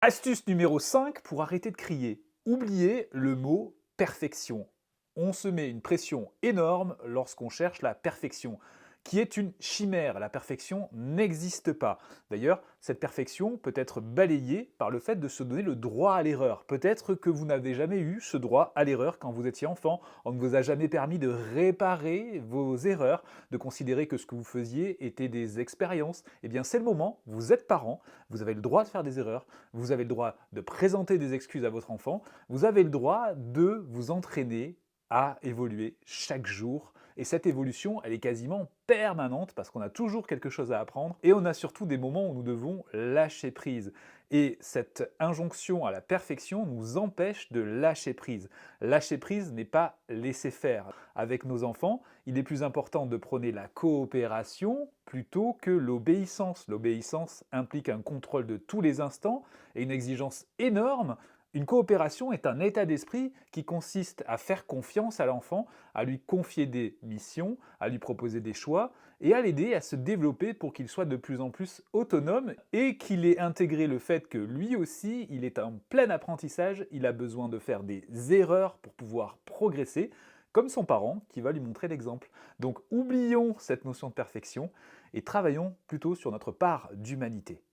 Astuce numéro 5 pour arrêter de crier. Oubliez le mot perfection. On se met une pression énorme lorsqu'on cherche la perfection, qui est une chimère. La perfection n'existe pas. D'ailleurs, cette perfection peut être balayée par le fait de se donner le droit à l'erreur. Peut-être que vous n'avez jamais eu ce droit à l'erreur quand vous étiez enfant. On ne vous a jamais permis de réparer vos erreurs, de considérer que ce que vous faisiez était des expériences. Eh bien, c'est le moment, vous êtes parent, vous avez le droit de faire des erreurs, vous avez le droit de présenter des excuses à votre enfant, vous avez le droit de vous entraîner à évoluer chaque jour. Et cette évolution, elle est quasiment permanente parce qu'on a toujours quelque chose à apprendre et on a surtout des moments où nous devons lâcher prise. Et cette injonction à la perfection nous empêche de lâcher prise. Lâcher prise n'est pas laisser faire. Avec nos enfants, il est plus important de prôner la coopération plutôt que l'obéissance. L'obéissance implique un contrôle de tous les instants et une exigence énorme. Une coopération est un état d'esprit qui consiste à faire confiance à l'enfant, à lui confier des missions, à lui proposer des choix et à l'aider à se développer pour qu'il soit de plus en plus autonome et qu'il ait intégré le fait que lui aussi, il est en plein apprentissage, il a besoin de faire des erreurs pour pouvoir progresser, comme son parent qui va lui montrer l'exemple. Donc oublions cette notion de perfection et travaillons plutôt sur notre part d'humanité.